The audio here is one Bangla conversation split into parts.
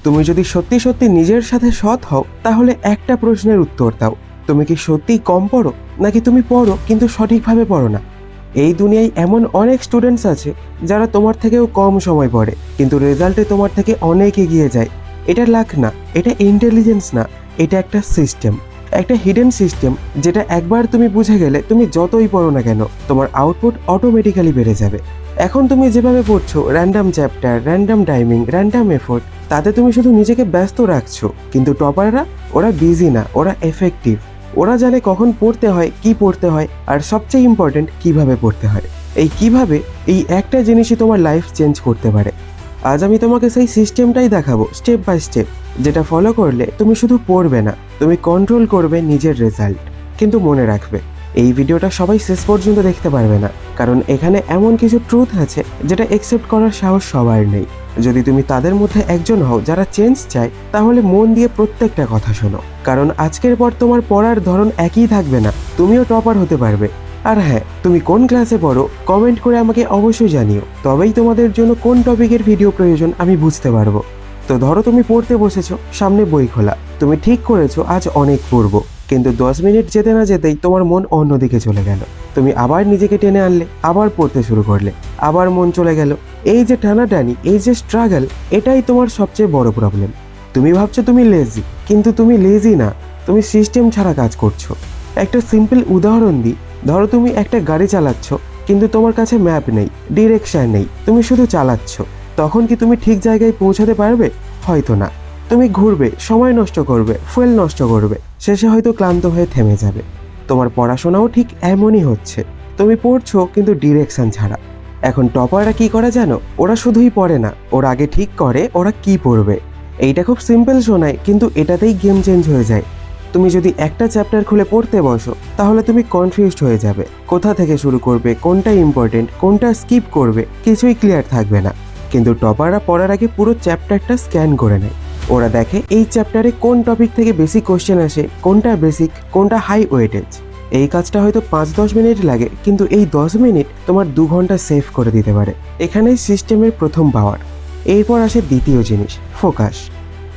তুমি যদি সত্যি সত্যি নিজের সাথে সৎ হও তাহলে একটা প্রশ্নের উত্তর দাও, তুমি কি সত্যিই কম পড়ো, নাকি তুমি পড়ো কিন্তু সঠিকভাবে পড়ো না? এই দুনিয়ায় এমন অনেক স্টুডেন্টস আছে যারা তোমার থেকেও কম সময় পড়ে কিন্তু রেজাল্টে তোমার থেকে অনেক এগিয়ে যায়। এটা লাক না, এটা ইন্টেলিজেন্স না, এটা একটা সিস্টেম, একটা হিডেন সিস্টেম, যেটা একবার তুমি বুঝে গেলে তুমি যতই পড়ো না কেন তোমার আউটপুট অটোমেটিক্যালি বেড়ে যাবে। এখন তুমি যেভাবে পড়ছো, random chapter, random timing, random effort, তাতে তুমি শুধু নিজেকে ব্যস্ত রাখছো। কিন্তু টপাররা, ওরা বিজি না, ওরা এফেক্টিভ। ওরা জানে কখন পড়তে হয়, কি পড়তে হয়, আর সবচেয়ে ইম্পর্টেন্ট কিভাবে পড়তে হয়। এই কিভাবে, এই একটা জিনিসই তোমার লাইফ চেঞ্জ করতে পারে। আজ আমি তোমাকে সেই সিস্টেমটাই দেখাবো, স্টেপ বাই স্টেপ, যেটা ফলো করলে তুমি শুধু পড়বে না, তুমি কন্ট্রোল করবে নিজের রেজাল্ট। কিন্তু মনে রাখবে, এই ভিডিওটা সবাই শেষ পর্যন্ত দেখতে পারবে না, কারণ এখানে এমন কিছু ট্রুথ আছে যেটা একসেপ্ট করার সাহস সবার নেই। যদি তুমি তাদের মধ্যে একজন হও যারা চেঞ্জ চায়, তাহলে মন দিয়ে প্রত্যেকটা কথা শোনো, কারণ আজকের পর তোমার পড়ার ধরন একই থাকবে না, তুমিও টপার হতে পারবে। আর হ্যাঁ, তুমি কোন ক্লাসে পড়ো কমেন্ট করে আমাকে অবশ্যই জানিও, তবেই তোমাদের জন্য কোন টপিকের ভিডিও প্রয়োজন আমি বুঝতে পারবো। তো ধরো তুমি পড়তে বসেছো, সামনে বই খোলা, তুমি ঠিক করেছো আজ অনেক পড়বো, কিন্তু 10 মিনিট যেতে না যেতেই তোমার মন অন্যদিকে চলে গেল। তুমি আবার নিজেকে টেনে আনলে, আবার পড়তে শুরু করলে, আবার মন চলে গেল। এই যে টানাটানি, এই যে স্ট্রাগল, এটাই তোমার সবচেয়ে বড় প্রবলেম। তুমি ভাবছো তুমি লেজি, কিন্তু তুমি লেজি না, তুমি সিস্টেম ছাড়া কাজ করছো। একটা সিম্পল উদাহরণ দিই, ধরো তুমি একটা গাড়ি চালাচ্ছ, কিন্তু তোমার কাছে ম্যাপ নেই, ডিরেকশন নেই, তুমি শুধু চালাচ্ছ। তখন কি তুমি ঠিক জায়গায় পৌঁছাতে পারবে? হয়তো না। তুমি ঘুরবে, সময় নষ্ট করবে, ফুয়েল নষ্ট করবে, শেষে হয়তো ক্লান্ত হয়ে থেমে যাবে। তোমার পড়াশোনাও ঠিক এমনই হচ্ছে, তুমি পড়ছো কিন্তু ডিরেকশন ছাড়া। এখন টপাররা কি করে জানো? ওরা শুধুই পড়ে না, ওরা আগে ঠিক করে ওরা কি পড়বে। এইটা খুব সিম্পল শোনায়, কিন্তু এটাতেই গেম চেঞ্জ হয়ে যায়। তুমি যদি একটা চ্যাপ্টার খুলে পড়তে বসো, তাহলে তুমি কনফিউজড হয়ে যাবে, কোথা থেকে শুরু করবে, কোনটা ইম্পর্টেন্ট, কোনটা স্কিপ করবে, কিছুই ক্লিয়ার থাকবে না। কিন্তু টপাররা পড়ার আগে পুরো চ্যাপ্টারটা স্ক্যান করে নেয়। ওরা দেখে এই চ্যাপ্টারে কোন টপিক থেকে বেশি কোশ্চেন আসে, কোনটা বেসিক, কোনটা হাই ওয়েটেজ। এই কাজটা হয়তো 5-10 মিনিট লাগে, কিন্তু এই 10 মিনিট তোমার 2 ঘন্টা সেভ করে দিতে পারে। এখানেই সিস্টেমের প্রথম পাওয়ার। এরপর আসে দ্বিতীয় জিনিস, ফোকাস।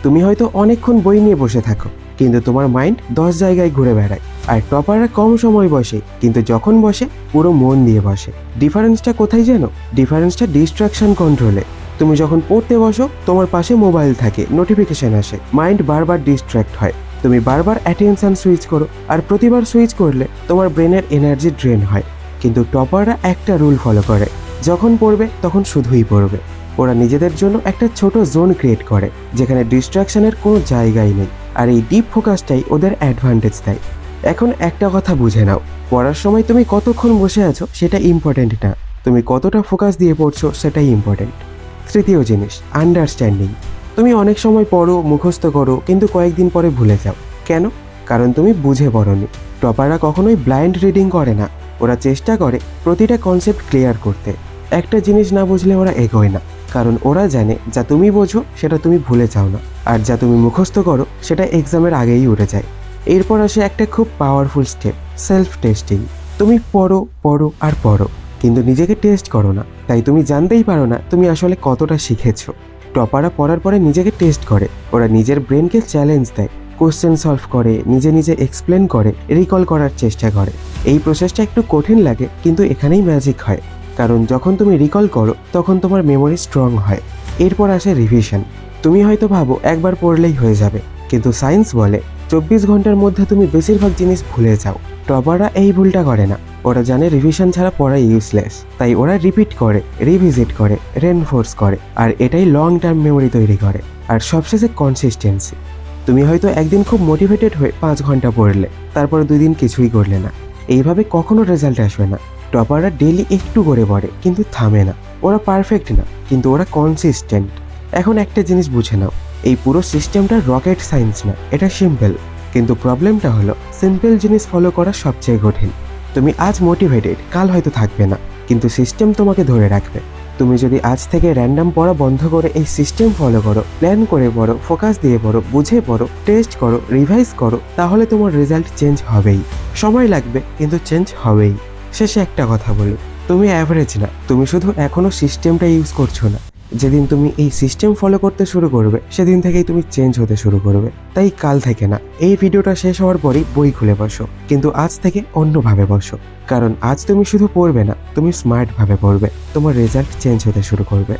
তুমি হয়তো অনেকক্ষণ বই নিয়ে বসে থাকো, কিন্তু তোমার মাইন্ড 10 জায়গায় ঘুরে বেড়ায়। আর টপাররা কম সময় বসে, কিন্তু যখন বসে পুরো মন দিয়ে বসে। ডিফারেন্সটা কোথায় জানো? ডিফারেন্সটা ডিস্ট্রাকশন কন্ট্রোলে। তুমি যখন পড়তে বসো, তোমার পাশে মোবাইল থাকে, নোটিফিকেশন আসে, মাইন্ড বারবার ডিস্ট্র্যাক্ট হয়। তুমি বারবার অ্যাটেনশন সুইচ করো, আর প্রতিবার সুইচ করলে তোমার ব্রেনের এনার্জি ড্রেন হয়। কিন্তু টপাররা একটা রুল ফলো করে, যখন পড়বে তখন শুধুই পড়বে। ওরা নিজেদের জন্য একটা ছোট জোন ক্রিয়েট করে, যেখানে ডিস্ট্রাকশনের কোনো জায়গাই নেই। আর এই ডিপ ফোকাসটাই ওদের অ্যাডভান্টেজ দেয়। এখন একটা কথা বুঝে নাও, পড়ার সময় তুমি কতক্ষণ বসে আছো সেটা ইম্পর্টেন্ট না, তুমি কতটা ফোকাস দিয়ে পড়ছো সেটাই ইম্পর্টেন্ট। তৃতীয় জিনিস, আন্ডারস্ট্যান্ডিং। তুমি অনেক সময় পড়ো, মুখস্থ করো, কিন্তু কয়েকদিন পরে ভুলে যাও। কেন? কারণ তুমি বুঝে পড়োনি। টপাররা কখনোই ব্লাইন্ড রিডিং করে না, ওরা চেষ্টা করে প্রতিটা কনসেপ্ট ক্লিয়ার করতে। একটা জিনিস না বুঝলে ওরা এগোয় না, কারণ ওরা জানে যা তুমি বোঝো সেটা তুমি ভুলে যাও না, আর যা তুমি মুখস্থ করো সেটা এক্সামের আগেই উঠে যায়। এরপর আসে একটা খুব পাওয়ারফুল স্টেপ, সেলফ টেস্টিং। তুমি পড়ো পড়ো আর পড়ো, কিন্তু নিজেকে টেস্ট করো না, তাই তুমি জানতেই পারো না তুমি আসলে কতটা শিখেছো। টপাররা পড়ার পরে নিজেকে টেস্ট করে, ওরা নিজের ব্রেনকে চ্যালেঞ্জ দেয়, কোশ্চেন সলভ করে, নিজে নিজে এক্সপ্লেন করে, রিকল করার চেষ্টা করে। এই প্রসেসটা একটু কঠিন লাগে, কিন্তু এখানেই ম্যাজিক হয়, কারণ যখন তুমি রিকল করো তখন তোমার মেমোরি স্ট্রং হয়। এরপর আসে রিভিশন। তুমি হয়তো ভাবো একবার পড়লেই হয়ে যাবে, কিন্তু সায়েন্স বলে 24 ঘন্টার মধ্যে তুমি বেশিরভাগ জিনিস ভুলে যাও। টপাররা এই ভুলটা করে না, ওরা জানে রিভিশন ছাড়া পড়া ইউজলেস, তাই ওরা রিপিট করে, রিভিজিট করে, রেনফোর্স করে, আর এটাই লং টার্ম মেমোরি তৈরি করে। আর সবশেষে কনসিস্টেন্সি। তুমি হয়তো একদিন খুব মোটিভেটেড হয়ে 5 ঘন্টা পড়লে, তারপর 2 দিন কিছুই করলে না, এইভাবে কখনো রেজাল্ট আসবে না। টপাররা ডেইলি একটু করে পড়ে, কিন্তু থামে না। ওরা পারফেক্ট না, কিন্তু ওরা কনসিস্টেন্ট। এখন একটা জিনিস বুঝে নাও, এই পুরো সিস্টেমটা রকেট সায়েন্স না, এটা সিম্পল। কিন্তু প্রবলেমটা হলো সিম্পল জিনিস ফলো করা সবচেয়ে কঠিন। তুমি আজ মোটিভেটেড, কাল হয়তো থাকবে না, কিন্তু সিস্টেম তোমাকে ধরে রাখবে। তুমি যদি আজ থেকে র্যান্ডম পড়া বন্ধ করে এই সিস্টেম ফলো করো, প্ল্যান করে পড়ো, ফোকাস দিয়ে পড়ো, বুঝে পড়ো, টেস্ট করো, রিভাইজ করো, তাহলে তোমার রেজাল্ট চেঞ্জ হবেই। সময় লাগবে, কিন্তু চেঞ্জ হবেই। শেষে একটা কথা বলি, তুমি অ্যাভারেজ না, তুমি শুধু এখনো সিস্টেমটা ইউজ করছো না। যেদিন তুমি এই সিস্টেম ফলো করতে শুরু করবে সেদিন থেকেই তুমি চেঞ্জ হতে শুরু করবে। তাই কাল থেকে না, এই ভিডিওটা শেষ হওয়ার পরেই বই খুলে বসো, কিন্তু আজ থেকে অন্যভাবে বসো। কারণ আজ তুমি শুধু পড়বে না, তুমি স্মার্ট ভাবে পড়বে, তোমার রেজাল্ট চেঞ্জ হতে শুরু করবে।